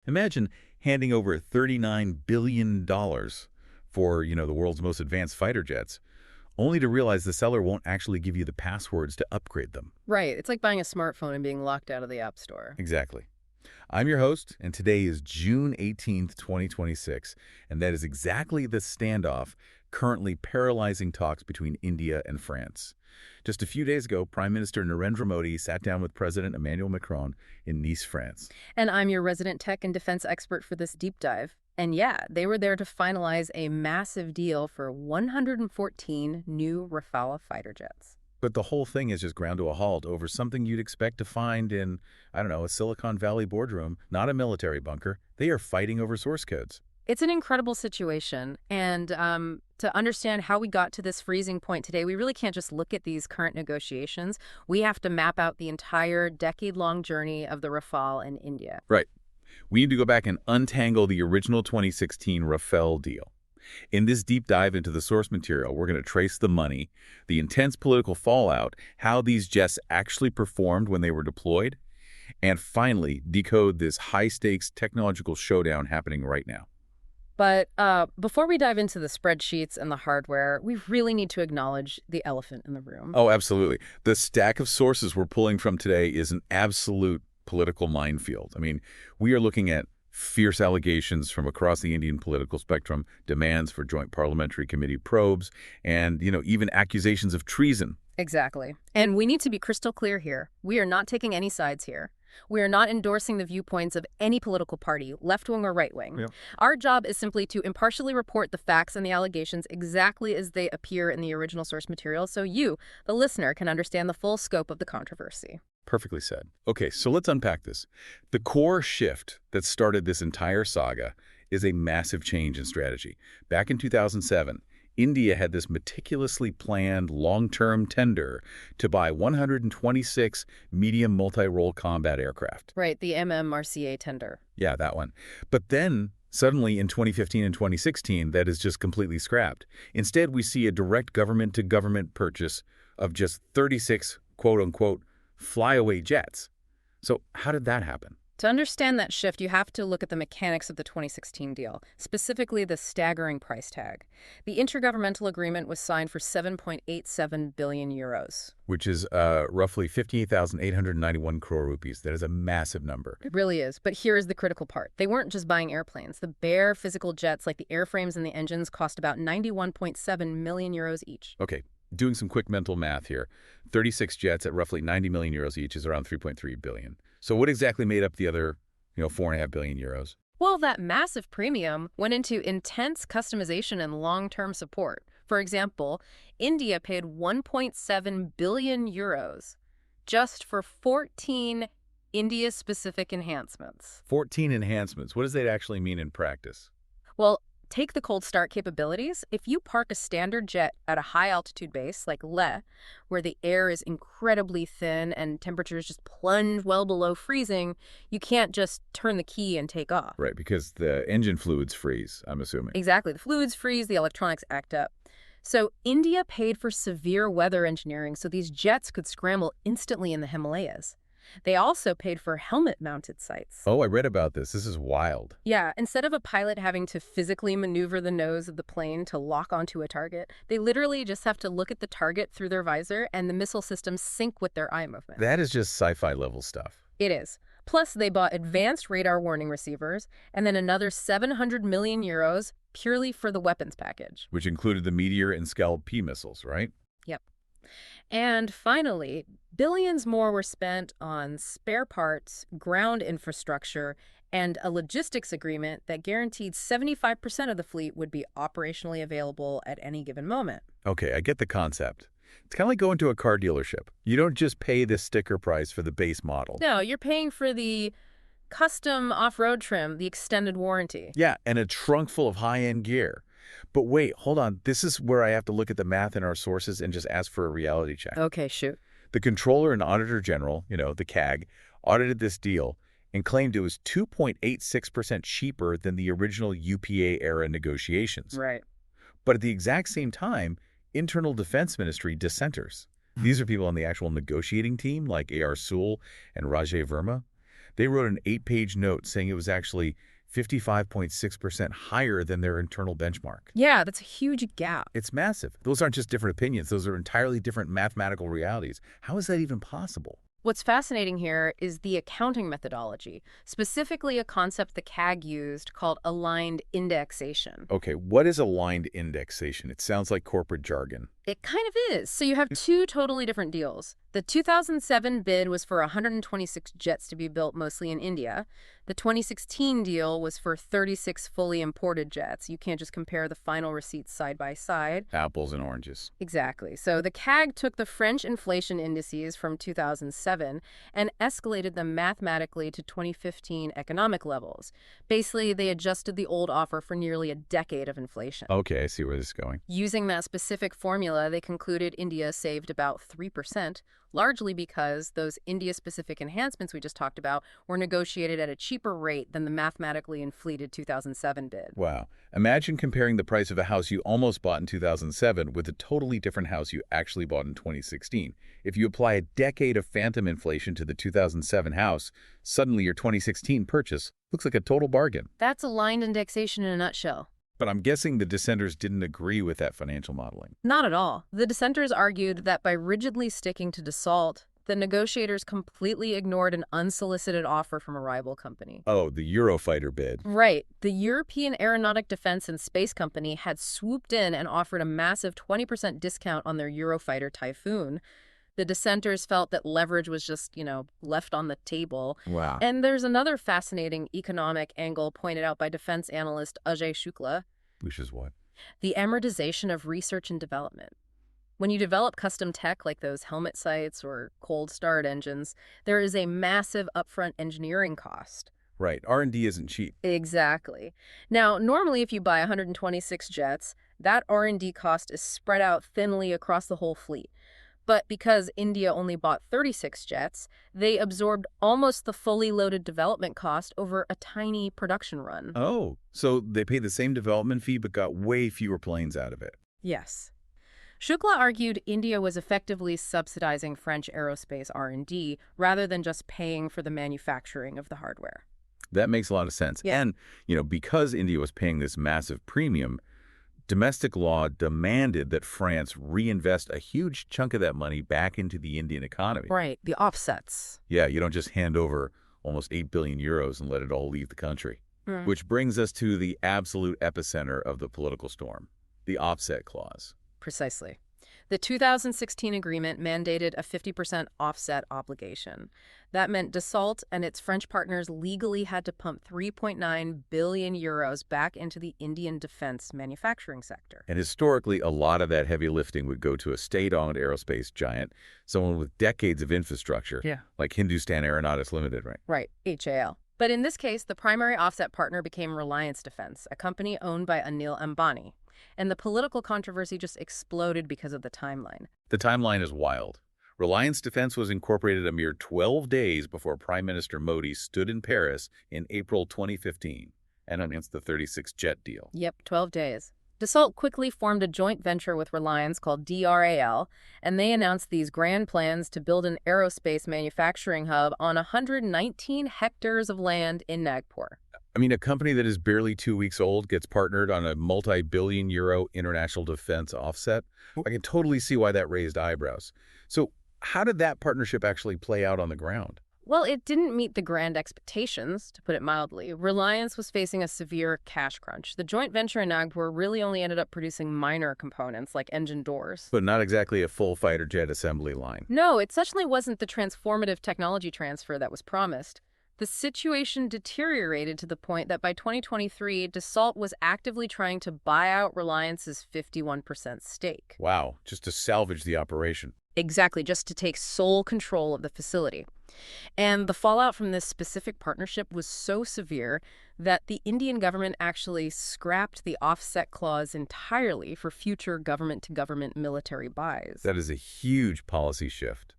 Imagine handing over $39 billion for, the world's most advanced fighter jets, only to realize the seller won't actually give you the passwords to upgrade them. Right. It's like buying a smartphone and being locked out of the App Store. Exactly. I'm your host, and today is June 18th, 2026, and that is exactly the standoff currently paralyzing talks between India and France. Just a few days ago, Prime Minister Narendra Modi sat down with President Emmanuel Macron in Nice, France. And I'm your resident tech and defense expert for this deep dive. And yeah, they were there to finalize a massive deal for 114 new Rafale fighter jets. But the whole thing is just ground to a halt over something you'd expect to find in, a Silicon Valley boardroom, not a military bunker. They are fighting over source codes. It's an incredible situation, and to understand how we got to this freezing point today, we really can't just look at these current negotiations. We have to map out the entire decade-long journey of the Rafale in India. Right. We need to go back and untangle the original 2016 Rafale deal. In this deep dive into the source material, we're going to trace the money, the intense political fallout, how these jets actually performed when they were deployed, and finally decode this high-stakes technological showdown happening right now. But before we dive into the spreadsheets and the hardware, we really need to acknowledge the elephant in the room. Oh, absolutely. The stack of sources we're pulling from today is an absolute political minefield. We are looking at fierce allegations from across the Indian political spectrum, demands for joint parliamentary committee probes, and, even accusations of treason. Exactly. And we need to be crystal clear here. We are not taking any sides here. We are not endorsing the viewpoints of any political party, left-wing or right-wing. Yep. Our job is simply to impartially report the facts and the allegations exactly as they appear in the original source material so you, the listener, can understand the full scope of the controversy. Perfectly said. Okay, so let's unpack this. The core shift that started this entire saga is a massive change in strategy. Back in 2007, India had this meticulously planned long-term tender to buy 126 medium multi-role combat aircraft. Right, the MMRCA tender. Yeah, that one. But then, suddenly in 2015 and 2016, that is just completely scrapped. Instead, we see a direct government-to-government purchase of just 36, quote-unquote, flyaway jets. So how did that happen? To understand that shift, you have to look at the mechanics of the 2016 deal, specifically the staggering price tag. The intergovernmental agreement was signed for 7.87 billion euros. Which is roughly 58,891 crore rupees. That is a massive number. It really is. But here is the critical part. They weren't just buying airplanes. The bare physical jets, like the airframes and the engines, cost about 91.7 million euros each. Okay, doing some quick mental math here. 36 jets at roughly 90 million euros each is around 3.3 billion. So what exactly made up the other, 4.5 billion euros? Well, that massive premium went into intense customization and long-term support. For example, India paid 1.7 billion euros just for 14 India-specific enhancements. 14 enhancements. What does that actually mean in practice? Well, take the cold start capabilities. If you park a standard jet at a high-altitude base like Leh, where the air is incredibly thin and temperatures just plunge well below freezing, you can't just turn the key and take off. Right, because the engine fluids freeze, I'm assuming. Exactly. The fluids freeze, the electronics act up. So India paid for severe weather engineering so these jets could scramble instantly in the Himalayas. They also paid for helmet-mounted sights. Oh, I read about this. This is wild. Yeah, instead of a pilot having to physically maneuver the nose of the plane to lock onto a target, they literally just have to look at the target through their visor and the missile systems sync with their eye movement. That is just sci-fi level stuff. It is. Plus, they bought advanced radar warning receivers and then another 700 million euros purely for the weapons package. Which included the Meteor and Scalp P missiles, right? Yep. And finally, billions more were spent on spare parts, ground infrastructure, and a logistics agreement that guaranteed 75% of the fleet would be operationally available at any given moment. Okay, I get the concept. It's kind of like going to a car dealership. You don't just pay the sticker price for the base model. No, you're paying for the custom off-road trim, the extended warranty. Yeah, and a trunk full of high-end gear. But wait, hold on. This is where I have to look at the math in our sources and just ask for a reality check. Okay, shoot. The Controller and Auditor General, the CAG, audited this deal and claimed it was 2.86% cheaper than the original UPA-era negotiations. Right. But at the exact same time, Internal Defense Ministry dissenters. These are people on the actual negotiating team, like A.R. Sool and Rajay Verma. They wrote an 8-page note saying it was actually 55.6% higher than their internal benchmark. Yeah, that's a huge gap. It's massive. Those aren't just different opinions. Those are entirely different mathematical realities. How is that even possible? What's fascinating here is the accounting methodology, specifically a concept the CAG used called aligned indexation. Okay, what is aligned indexation? It sounds like corporate jargon. It kind of is. So you have two totally different deals. The 2007 bid was for 126 jets to be built mostly in India. The 2016 deal was for 36 fully imported jets. You can't just compare the final receipts side by side. Apples and oranges. Exactly. So the CAG took the French inflation indices from 2007 and escalated them mathematically to 2015 economic levels. Basically, they adjusted the old offer for nearly a decade of inflation. Okay, I see where this is going. Using that specific formula, they concluded India saved about 3%, largely because those India-specific enhancements we just talked about were negotiated at a cheaper rate than the mathematically inflated 2007 bid. Wow. Imagine comparing the price of a house you almost bought in 2007 with a totally different house you actually bought in 2016. If you apply a decade of phantom inflation to the 2007 house, suddenly your 2016 purchase looks like a total bargain. That's aligned indexation in a nutshell. But I'm guessing the dissenters didn't agree with that financial modeling. Not at all. The dissenters argued that by rigidly sticking to Dassault, the negotiators completely ignored an unsolicited offer from a rival company. Oh, the Eurofighter bid. Right. The European Aeronautic Defense and Space Company had swooped in and offered a massive 20% discount on their Eurofighter Typhoon. The dissenters felt that leverage was just, left on the table. Wow. And there's another fascinating economic angle pointed out by defense analyst Ajay Shukla. Which is what? The amortization of research and development. When you develop custom tech like those helmet sights or cold start engines, there is a massive upfront engineering cost. Right. R&D isn't cheap. Exactly. Now, normally if you buy 126 jets, that R&D cost is spread out thinly across the whole fleet. But because India only bought 36 jets, they absorbed almost the fully loaded development cost over a tiny production run. Oh, so they paid the same development fee but got way fewer planes out of it. Yes. Shukla argued India was effectively subsidizing French aerospace R&D rather than just paying for the manufacturing of the hardware. That makes a lot of sense. Yeah. And, because India was paying this massive premium, domestic law demanded that France reinvest a huge chunk of that money back into the Indian economy. Right, the offsets. Yeah, you don't just hand over almost 8 billion euros and let it all leave the country. Which brings us to the absolute epicenter of the political storm, the offset clause. Precisely. The 2016 agreement mandated a 50% offset obligation. That meant Dassault and its French partners legally had to pump 3.9 billion euros back into the Indian defense manufacturing sector. And historically, a lot of that heavy lifting would go to a state-owned aerospace giant, someone with decades of infrastructure, like Hindustan Aeronautics Limited, right? Right, HAL. But in this case, the primary offset partner became Reliance Defense, a company owned by Anil Ambani. And the political controversy just exploded because of the timeline. The timeline is wild. Reliance Defense was incorporated a mere 12 days before Prime Minister Modi stood in Paris in April 2015 and announced the 36-jet deal. Yep, 12 days. Dassault quickly formed a joint venture with Reliance called DRAL, and they announced these grand plans to build an aerospace manufacturing hub on 119 hectares of land in Nagpur. I mean, a company that is barely 2 weeks old gets partnered on a multi-billion euro international defense offset. I can totally see why that raised eyebrows. So how did that partnership actually play out on the ground? Well, it didn't meet the grand expectations, to put it mildly. Reliance was facing a severe cash crunch. The joint venture in Nagpur really only ended up producing minor components like engine doors. But not exactly a full fighter jet assembly line. No, it certainly wasn't the transformative technology transfer that was promised. The situation deteriorated to the point that by 2023, Dassault was actively trying to buy out Reliance's 51% stake. Wow, just to salvage the operation. Exactly, just to take sole control of the facility. And the fallout from this specific partnership was so severe that the Indian government actually scrapped the offset clause entirely for future government-to-government military buys. That is a huge policy shift.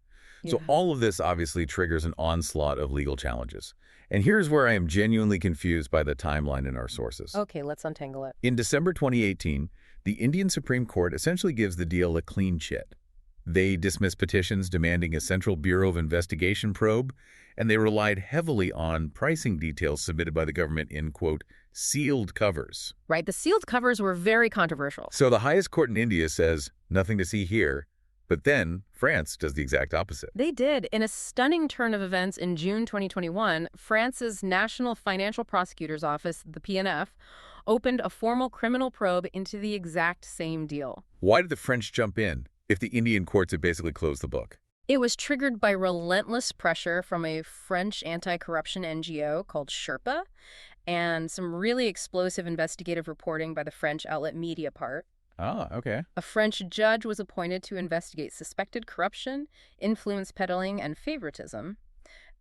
So all of this obviously triggers an onslaught of legal challenges. And here's where I am genuinely confused by the timeline in our sources. Okay, let's untangle it. In December 2018, the Indian Supreme Court essentially gives the deal a clean chit. They dismissed petitions demanding a Central Bureau of Investigation probe, and they relied heavily on pricing details submitted by the government in, quote, sealed covers. Right, the sealed covers were very controversial. So the highest court in India says, nothing to see here, but then France does the exact opposite. They did. In a stunning turn of events in June 2021, France's National Financial Prosecutor's Office, the PNF, opened a formal criminal probe into the exact same deal. Why did the French jump in if the Indian courts had basically closed the book? It was triggered by relentless pressure from a French anti-corruption NGO called Sherpa and some really explosive investigative reporting by the French outlet Mediapart. Ah, okay. A French judge was appointed to investigate suspected corruption, influence peddling, and favoritism.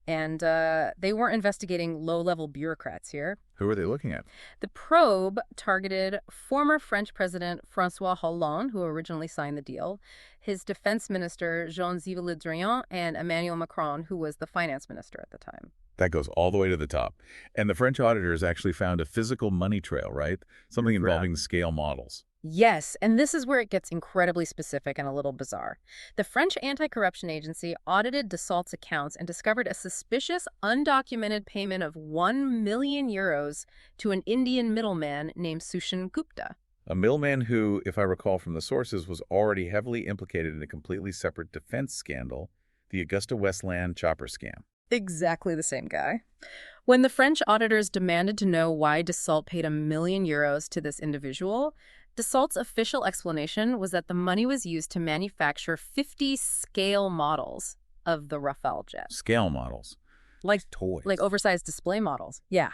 And they weren't investigating low-level bureaucrats here. Who are they looking at? The probe targeted former French President François Hollande, who originally signed the deal, his defense minister Jean-Yves Le Drian, and Emmanuel Macron, who was the finance minister at the time. That goes all the way to the top. And the French auditors actually found a physical money trail, right? Something involving scale models. Yes, and this is where it gets incredibly specific and a little bizarre. The French anti-corruption agency audited Dassault's accounts and discovered a suspicious, undocumented payment of 1 million euros to an Indian middleman named Sushan Gupta. A middleman who, if I recall from the sources, was already heavily implicated in a completely separate defense scandal, the Augusta Westland chopper scam. Exactly the same guy. When the French auditors demanded to know why Dassault paid 1 million euros to this individual, Dassault's official explanation was that the money was used to manufacture 50 scale models of the Rafale jet. Scale models? Like toys. Like oversized display models, yeah.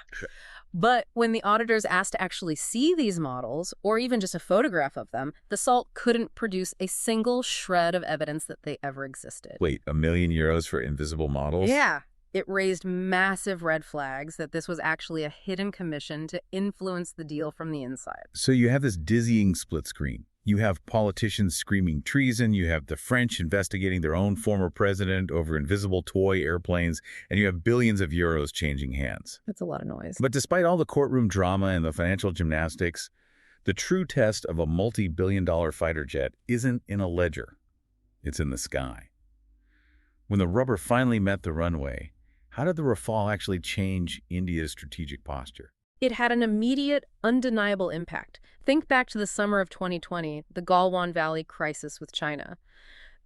But when the auditors asked to actually see these models, or even just a photograph of them, Dassault couldn't produce a single shred of evidence that they ever existed. Wait, 1 million euros for invisible models? Yeah. It raised massive red flags that this was actually a hidden commission to influence the deal from the inside. So you have this dizzying split screen. You have politicians screaming treason, you have the French investigating their own former president over invisible toy airplanes, and you have billions of euros changing hands. That's a lot of noise. But despite all the courtroom drama and the financial gymnastics, the true test of a multi-billion-dollar fighter jet isn't in a ledger. It's in the sky. When the rubber finally met the runway, how did the Rafale actually change India's strategic posture? It had an immediate, undeniable impact. Think back to the summer of 2020, the Galwan Valley crisis with China.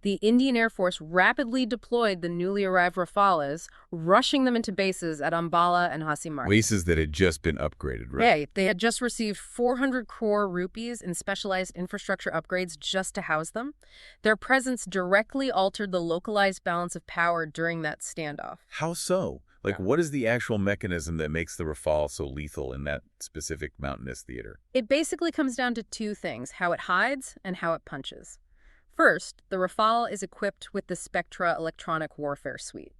The Indian Air Force rapidly deployed the newly arrived Rafales, rushing them into bases at Ambala and Hasimar. Bases that had just been upgraded, right? Yeah, they had just received 400 crore rupees in specialized infrastructure upgrades just to house them. Their presence directly altered the localized balance of power during that standoff. How so? Like, what is the actual mechanism that makes the Rafale so lethal in that specific mountainous theater? It basically comes down to two things, how it hides and how it punches. First, the Rafale is equipped with the Spectra electronic warfare suite.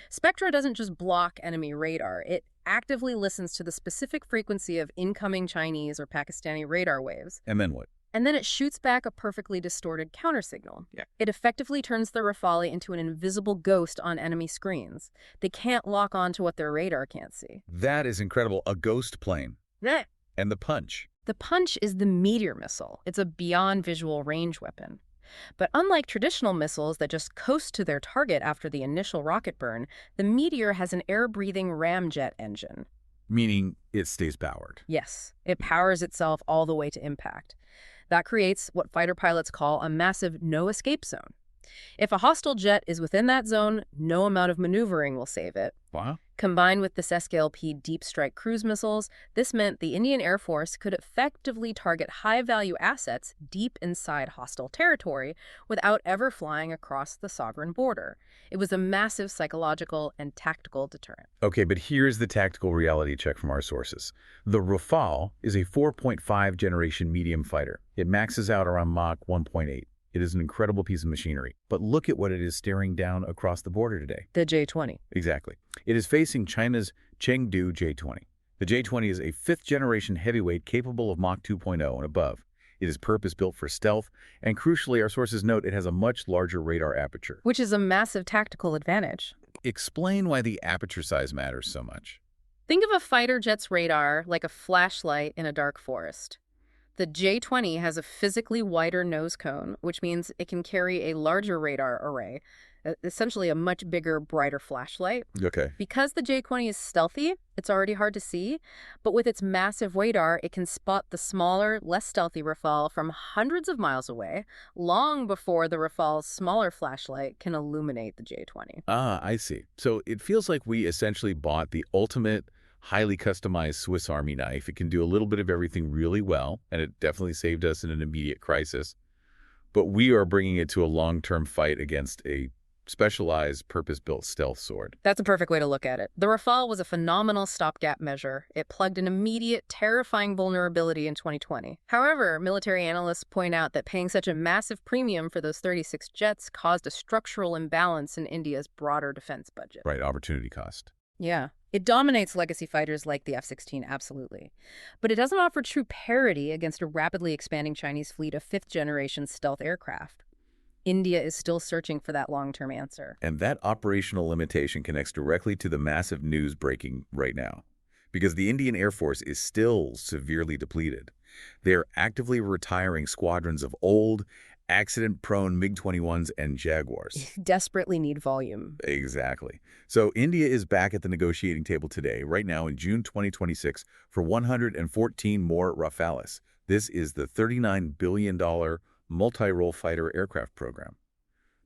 Spectra doesn't just block enemy radar, it actively listens to the specific frequency of incoming Chinese or Pakistani radar waves. And then what? And then it shoots back a perfectly distorted countersignal. Yeah. It effectively turns the Rafale into an invisible ghost on enemy screens. They can't lock on to what their radar can't see. That is incredible. A ghost plane. Yeah. And the punch. The punch is the Meteor missile. It's a beyond visual range weapon. But unlike traditional missiles that just coast to their target after the initial rocket burn, the Meteor has an air-breathing ramjet engine. Meaning it stays powered. Yes, it powers itself all the way to impact. That creates what fighter pilots call a massive no-escape zone. If a hostile jet is within that zone, no amount of maneuvering will save it. Wow. Combined with the SKLP deep strike cruise missiles, this meant the Indian Air Force could effectively target high-value assets deep inside hostile territory without ever flying across the sovereign border. It was a massive psychological and tactical deterrent. Okay, but here's the tactical reality check from our sources. The Rafale is a 4.5 generation medium fighter. It maxes out around Mach 1.8. It is an incredible piece of machinery. But look at what it is staring down across the border today. The J-20. Exactly. It is facing China's Chengdu J-20. The J-20 is a fifth-generation heavyweight capable of Mach 2.0 and above. It is purpose-built for stealth, and crucially, our sources note it has a much larger radar aperture. Which is a massive tactical advantage. Explain why the aperture size matters so much. Think of a fighter jet's radar like a flashlight in a dark forest. The J-20 has a physically wider nose cone, which means it can carry a larger radar array, essentially a much bigger, brighter flashlight. Okay. Because the J-20 is stealthy, it's already hard to see, but with its massive radar, it can spot the smaller, less stealthy Rafale from hundreds of miles away, long before the Rafale's smaller flashlight can illuminate the J-20. Ah, I see. So it feels like we essentially bought the ultimate highly customized Swiss Army knife. It can do a little bit of everything really well, and it definitely saved us in an immediate crisis. But we are bringing it to a long-term fight against a specialized, purpose-built stealth sword. That's a perfect way to look at it. The Rafale was a phenomenal stopgap measure. It plugged an immediate, terrifying vulnerability in 2020. However, military analysts point out that paying such a massive premium for those 36 jets caused a structural imbalance in India's broader defense budget. Right, opportunity cost. Yeah. It dominates legacy fighters like the F-16, absolutely. But it doesn't offer true parity against a rapidly expanding Chinese fleet of fifth-generation stealth aircraft. India is still searching for that long-term answer. And that operational limitation connects directly to the massive news breaking right now, because the Indian Air Force is still severely depleted. They are actively retiring squadrons of old, accident-prone MiG-21s and Jaguars. Desperately need volume. Exactly. So India is back at the negotiating table today, right now in June 2026, for 114 more Rafales. This is the $39 billion multi-role fighter aircraft program.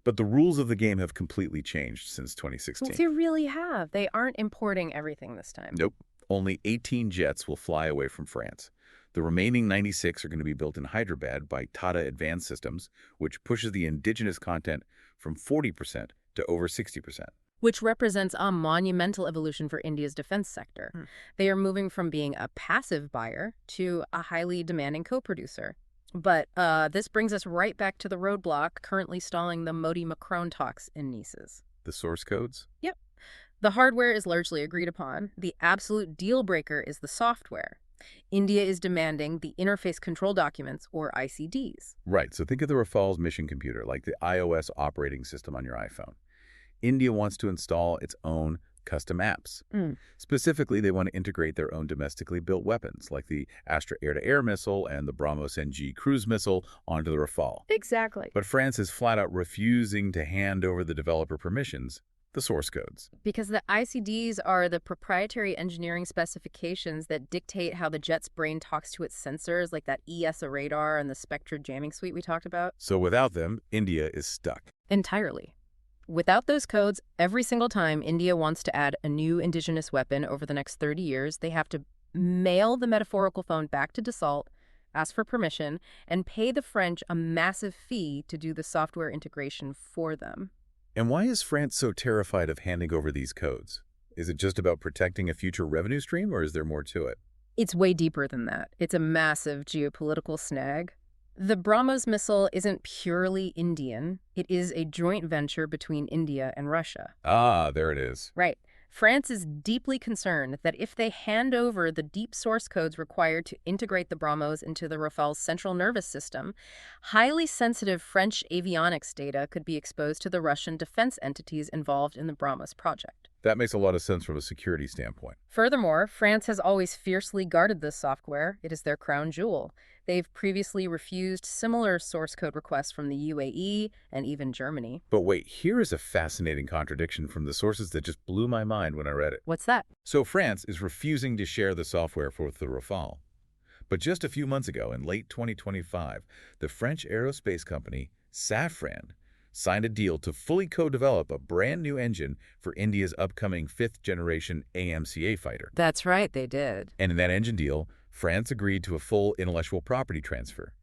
But the rules of the game have completely changed since 2016. They really have. They aren't importing everything this time. Nope. Only 18 jets will fly away from France. The remaining 96 are going to be built in Hyderabad by Tata Advanced Systems, which pushes the indigenous content from 40% to over 60%. Which represents a monumental evolution for India's defense sector. They are moving from being a passive buyer to a highly demanding co-producer. But this brings us right back to the roadblock currently stalling the Modi-Macron talks in Nice's. The source codes? Yep. The hardware is largely agreed upon. The absolute deal breaker is the software. India is demanding the interface control documents, or ICDs. Right. So think of the Rafale's mission computer, like the iOS operating system on your iPhone. India wants to install its own custom apps. Specifically, they want to integrate their own domestically built weapons, like the Astra air-to-air missile and the BrahMos NG cruise missile, onto the Rafale. Exactly. But France is flat out refusing to hand over the developer permissions, the source codes. Because the ICDs are the proprietary engineering specifications that dictate how the jet's brain talks to its sensors, like that ESA radar and the Spectra jamming suite we talked about. So without them, India is stuck. Entirely. Without those codes, every single time India wants to add a new indigenous weapon over the next 30 years, they have to mail the metaphorical phone back to Dassault, ask for permission, and pay the French a massive fee to do the software integration for them. And why is France so terrified of handing over these codes? Is it just about protecting a future revenue stream, or is there more to it? It's way deeper than that. It's a massive geopolitical snag. The BrahMos missile isn't purely Indian. It is a joint venture between India and Russia. Ah, there it is. Right. France is deeply concerned that if they hand over the deep source codes required to integrate the BrahMos into the Rafale's central nervous system, highly sensitive French avionics data could be exposed to the Russian defense entities involved in the BrahMos project. That makes a lot of sense from a security standpoint. Furthermore, France has always fiercely guarded this software. It is their crown jewel. They've previously refused similar source code requests from the UAE and even Germany. But wait, here is a fascinating contradiction from the sources that just blew my mind when I read it. What's that? So France is refusing to share the software with the Rafale. But just a few months ago, in late 2025, the French aerospace company Safran signed a deal to fully co-develop a brand new engine for India's upcoming fifth-generation AMCA fighter. That's right, they did. And in that engine deal, France agreed to a full intellectual property transfer.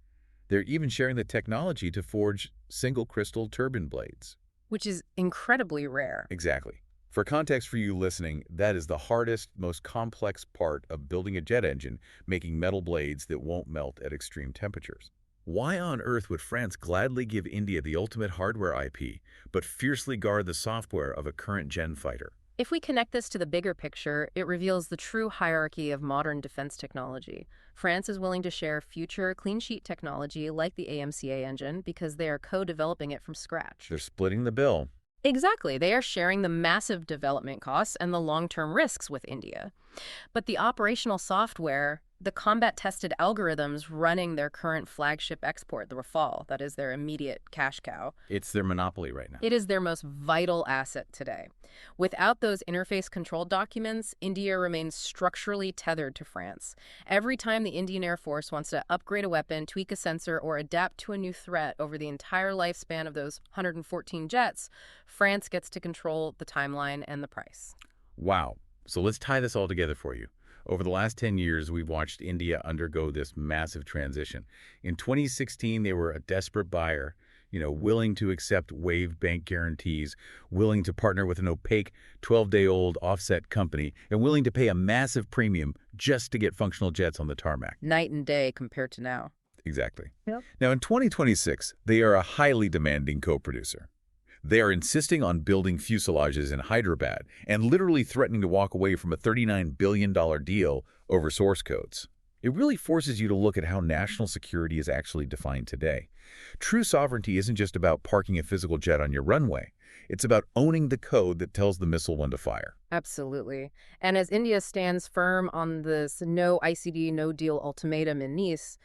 They're even sharing the technology to forge single-crystal turbine blades. Which is incredibly rare. Exactly. For context for you listening, that is the hardest, most complex part of building a jet engine, making metal blades that won't melt at extreme temperatures. Why on earth would France gladly give India the ultimate hardware IP, but fiercely guard the software of a current-gen fighter? If we connect this to the bigger picture, it reveals the true hierarchy of modern defense technology. France is willing to share future clean sheet technology like the AMCA engine because they are co-developing it from scratch. They're splitting the bill. Exactly. They are sharing the massive development costs and the long-term risks with India. But the operational software, the combat-tested algorithms running their current flagship export, the Rafale, that is their immediate cash cow. It's their monopoly right now. It is their most vital asset today. Without those interface control documents, India remains structurally tethered to France. Every time the Indian Air Force wants to upgrade a weapon, tweak a sensor, or adapt to a new threat over the entire lifespan of those 114 jets, France gets to control the timeline and the price. Wow. So let's tie this all together for you. Over the last 10 years, we've watched India undergo this massive transition. In 2016, they were a desperate buyer, willing to accept waived bank guarantees, willing to partner with an opaque 12-day-old offset company, and willing to pay a massive premium just to get functional jets on the tarmac. Night and day compared to now. Exactly. Yep. Now, in 2026, they are a highly demanding co-producer. They are insisting on building fuselages in Hyderabad and literally threatening to walk away from a $39 billion deal over source codes. It really forces you to look at how national security is actually defined today. True sovereignty isn't just about parking a physical jet on your runway. It's about owning the code that tells the missile when to fire. Absolutely. And as India stands firm on this no ICD, no deal ultimatum in Nice,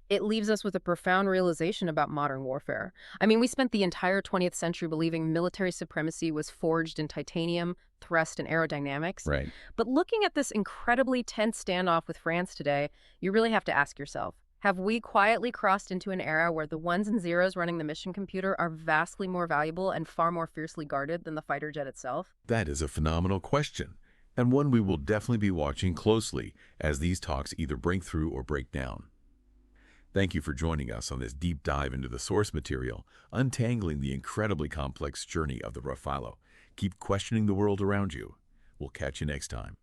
it leaves us with a profound realization about modern warfare. I mean, we spent the entire 20th century believing military supremacy was forged in titanium, thrust, and aerodynamics. Right. But looking at this incredibly tense standoff with France today, you really have to ask yourself, have we quietly crossed into an era where the ones and zeros running the mission computer are vastly more valuable and far more fiercely guarded than the fighter jet itself? That is a phenomenal question, and one we will definitely be watching closely as these talks either break through or break down. Thank you for joining us on this deep dive into the source material, untangling the incredibly complex journey of the Rafale. Keep questioning the world around you. We'll catch you next time.